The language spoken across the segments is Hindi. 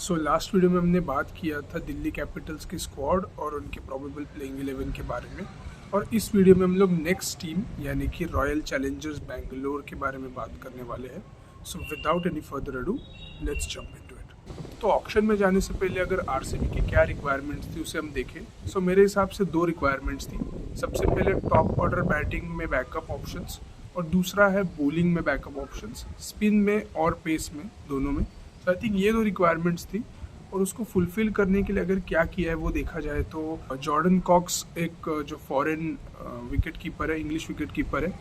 लास्ट वीडियो में हमने बात किया था दिल्ली कैपिटल्स की स्क्वाड और उनके प्रोबेबल प्लेइंग 11 के बारे में। और इस वीडियो में हम लोग नेक्स्ट टीम यानी कि रॉयल चैलेंजर्स बैंगलोर के बारे में बात करने वाले हैं। So without any further ado let's jump into it. तो ऑक्शन में जाने से पहले अगर आरसीबी की क्या रिक्वायरमेंट्स थी उसे हम देखें। मेरे हिसाब से दो रिक्वायरमेंट्स थी। सबसे पहले टॉप ऑर्डर बैटिंग में बैकअप ऑप्शंस और दूसरा है बॉलिंग में बैकअप ऑप्शंस, स्पिन में और पेस में, दोनों में। तो आई थिंक ये दो रिक्वायरमेंट्स थी और उसको फुलफिल करने के लिए अगर क्या किया है वो देखा जाए तो जॉर्डन कॉक्स एक जो फॉरेन विकेट कीपर है, इंग्लिश विकेट कीपर है,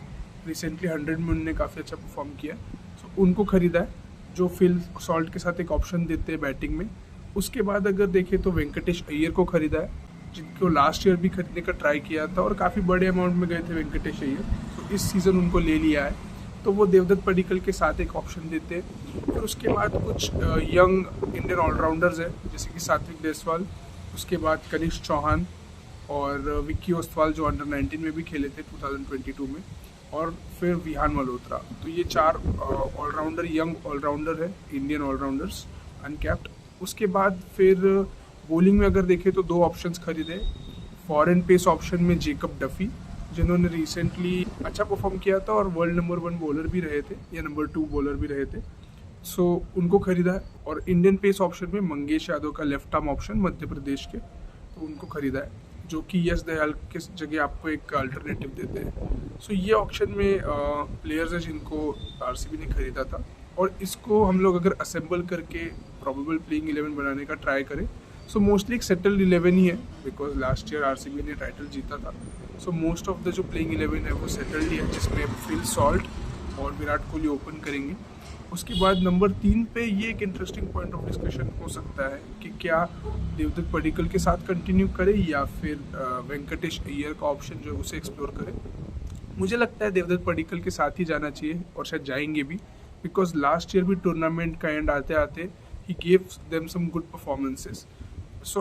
रिसेंटली 100 में उन्होंने काफ़ी अच्छा परफॉर्म किया है। उनको खरीदा है जो फिल सॉल्ट के साथ एक ऑप्शन देते हैं बैटिंग में। उसके बाद अगर देखें तो वेंकटेश अय्यर को खरीदा है जिनको लास्ट ईयर भी खरीदने का ट्राई किया था और काफ़ी बड़े अमाउंट में गए थे वेंकटेश अय्यर। इस सीज़न उनको ले लिया है तो वो देवदत्त पडिक्कल के साथ एक ऑप्शन देते हैं। फिर उसके बाद कुछ यंग इंडियन ऑलराउंडर्स हैं जैसे कि सात्विक देसवाल, उसके बाद कनिष्क चौहान और विक्की ओस्तवाल जो अंडर 19 में भी खेले थे 2022 में, और फिर विहान मल्होत्रा। तो ये चार ऑलराउंडर, यंग ऑलराउंडर है, इंडियन ऑलराउंडर्स अनकैप्ड। उसके बाद फिर बॉलिंग में अगर देखें तो दो ऑप्शंस खरीदे। फॉरेन पेस ऑप्शन में जेकब डफी जिन्होंने रिसेंटली अच्छा परफॉर्म किया था और वर्ल्ड नंबर 1 बॉलर भी रहे थे या नंबर 2 बॉलर भी रहे थे। उनको खरीदा है। और इंडियन पेस ऑप्शन में मंगेश यादव का left arm option Madhya Pradesh के, तो उनको खरीदा है जो कि यश दयाल के जगह आपको एक अल्टरनेटिव देते हैं। ये ऑप्शन में प्लेयर्स हैं जिनको आरसीबी ने खरीदा था। और इसको हम लोग अगर असेंबल करके प्रोबेबल प्लेइंग 11 बनाने का ट्राई करें मोस्टली एक सेटल्ड 11 ही है बिकॉज लास्ट ईयर आरसीबी ने टाइटल जीता था। मोस्ट ऑफ द जो प्लेइंग 11 है वो सेटल्ड ही है जिसमें फिल सॉल्ट और विराट कोहली ओपन करेंगे। उसके बाद नंबर 3 पे ये एक इंटरेस्टिंग पॉइंट ऑफ डिस्कशन हो सकता है कि क्या देवदत्त पडिक्कल के साथ कंटिन्यू करें या फिर वेंकटेश अय्यर का ऑप्शन जो है उसे एक्सप्लोर करें। मुझे लगता है देवदत्त पडिक्कल के साथ ही जाना चाहिए और शायद जाएंगे भी बिकॉज लास्ट ईयर भी टूर्नामेंट का एंड आते आते ही gave them some good performances.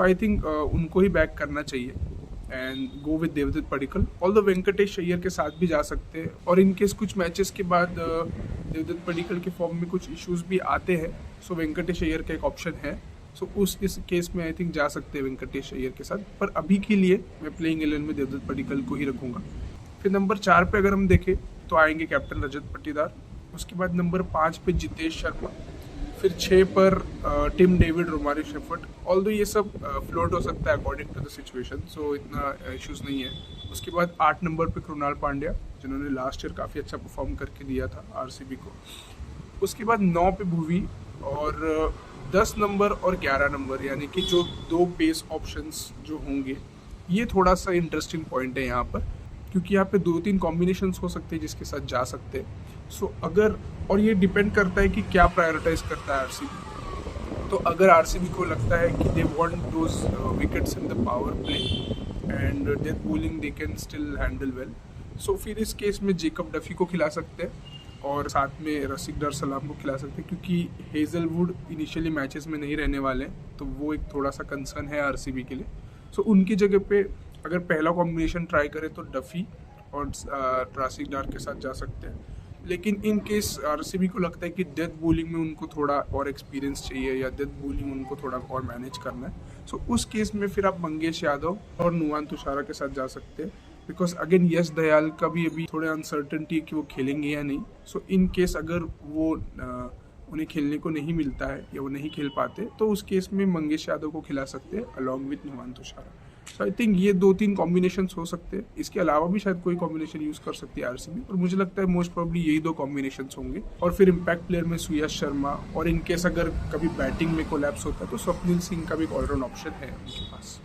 I think उनको ही बैक करना चाहिए and go with Devdutt Padikkal. All the Venkatesh Iyer के साथ भी जा सकते हैं और इनकेस कुछ मैचेस के बाद देवदत्त पडिक्कल के फॉर्म में कुछ इश्यूज भी आते हैं वेंकटेश अय्यर का एक ऑप्शन है। इस केस में आई थिंक जा सकते हैं वेंकटेश अय्यर के साथ, पर अभी के लिए मैं प्लेइंग 11 में देवदत्त पडिक्कल को ही रखूँगा। फिर नंबर 4 पे अगर हम देखें तो आएंगे कैप्टन रजत पाटीदार। उसके बाद नंबर 5 पे जितेश शर्मा, फिर 6 पर Tim David, Romario Shepherd. Although ये सब फ्लोट हो सकता है अकॉर्डिंग टू द सिचुएशन, इतना इश्यूज नहीं है। उसके बाद 8 नंबर पे कृणाल पांड्या जिन्होंने लास्ट ईयर काफ़ी अच्छा परफॉर्म करके दिया था आरसीबी को। उसके बाद 9 पे भुवी और 10 नंबर और 11 नंबर यानी कि जो दो बेस ऑप्शंस जो होंगे, ये थोड़ा सा इंटरेस्टिंग पॉइंट है यहाँ पर क्योंकि यहाँ पे 2-3 कॉम्बिनेशंस हो सकते हैं जिसके साथ जा सकते हैं। अगर, और ये डिपेंड करता है कि क्या प्रायोरिटाइज करता है आरसीबी। तो अगर आरसीबी को लगता है कि they want those wickets in the power play and death bowling they can still handle well, फिर इस केस में जेकब डफी को खिला सकते हैं और साथ में रसिक डर सलाम को खिला सकते हैं क्योंकि हेजलवुड इनिशियली मैचेस में नहीं रहने वाले हैं, तो वो एक थोड़ा सा कंसर्न है आरसीबी के लिए। उनकी जगह पे अगर पहला कॉम्बिनेशन ट्राई करें तो डफी और रसिक डर के साथ जा सकते हैं। लेकिन इन केस आरसीबी को लगता है कि डेथ बॉलिंग में उनको थोड़ा और एक्सपीरियंस चाहिए या डेथ बॉलिंग उनको थोड़ा और मैनेज करना है, उस केस में फिर आप मंगेश यादव और नुआन तुषारा के साथ जा सकते हैं बिकॉज अगेन यश दयाल का भी अभी थोड़े अनसर्टेनिटी है कि वो खेलेंगे या नहीं। इन केस अगर वो उन्हें खेलने को नहीं मिलता है या वो नहीं खेल पाते तो उस केस में मंगेश यादव को खिला सकते हैं along with Nuwan Thushara. I think ये 2-3 कॉम्बिनेशन हो सकते हैं। इसके अलावा भी शायद कोई कॉम्बिनेशन यूज कर सकती है आरसीबी, और मुझे लगता है मोस्ट प्रोबेबली यही 2 कॉम्बिनेशन होंगे। और फिर इम्पैक्ट प्लेयर में सुयश शर्मा, और इन केस अगर कभी बैटिंग में कोलैप्स होता है तो स्वप्निल सिंह का भी एक ऑलराउंड ऑप्शन है उनके पास।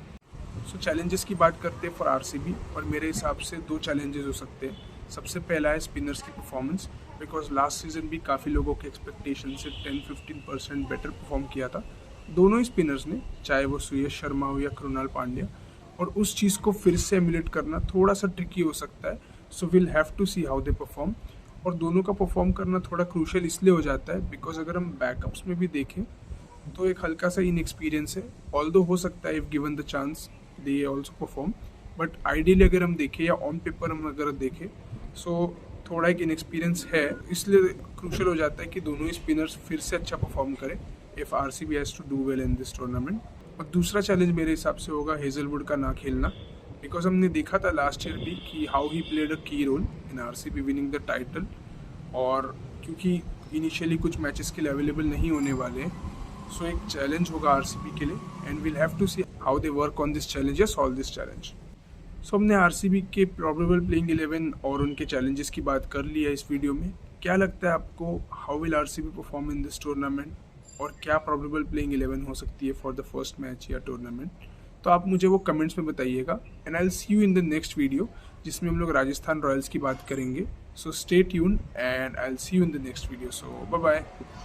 चैलेंजेस की बात करते हैं फॉर आरसीबी, और मेरे हिसाब से 2 चैलेंजेस हो सकते हैं। सबसे पहला है स्पिनर्स की परफॉर्मेंस बिकॉज लास्ट सीजन भी काफ़ी लोगों के एक्सपेक्टेशन से 10-15% बेटर परफॉर्म किया था दोनों ही स्पिनर्स ने, चाहे वो सुयश शर्मा हो या कृणाल पांड्या। और उस चीज़ को फिर से एमुलेट करना थोड़ा सा ट्रिकी हो सकता है। Will have to see how they perform. और दोनों का परफॉर्म करना थोड़ा क्रूशल इसलिए हो जाता है बिकॉज अगर हम बैकअप्स में भी देखें तो एक हल्का सा इनएक्सपीरियंस है। ऑल्दो हो सकता है if given the chance they also perform, but ideally अगर हम देखें या ऑन पेपर हम अगर देखें थोड़ा एक इनएक्सपीरियंस है, इसलिए क्रूशल हो जाता है कि दोनों ही स्पिनर्स फिर से अच्छा परफॉर्म करें if RCB has to do well in this tournament. और दूसरा चैलेंज मेरे हिसाब से होगा हेजलवुड का ना खेलना, बिकॉज हमने देखा था लास्ट ईयर भी कि how he played a key role in RCB winning the title. और क्योंकि इनिशियली कुछ मैचेस के लिए अवेलेबल नहीं होने वाले हैं, सो एक चैलेंज होगा RCB के लिए and we'll have to see how they work on this challenge या सॉल्व दिस चैलेंज। सो हमने RCB के प्रोबेबल प्लेइंग 11 और उनके चैलेंजेस की बात कर ली है इस वीडियो में। क्या लगता है आपको, how will RCB perform in this tournament, और क्या प्रोबेबल प्लेइंग 11 हो सकती है फॉर द फर्स्ट मैच या टूर्नामेंट? तो आप मुझे वो कमेंट्स में बताइएगा and I will see you in the next video, जिसमें हम लोग राजस्थान रॉयल्स की बात करेंगे। So stay tuned and I will see you in the next video. So bye bye.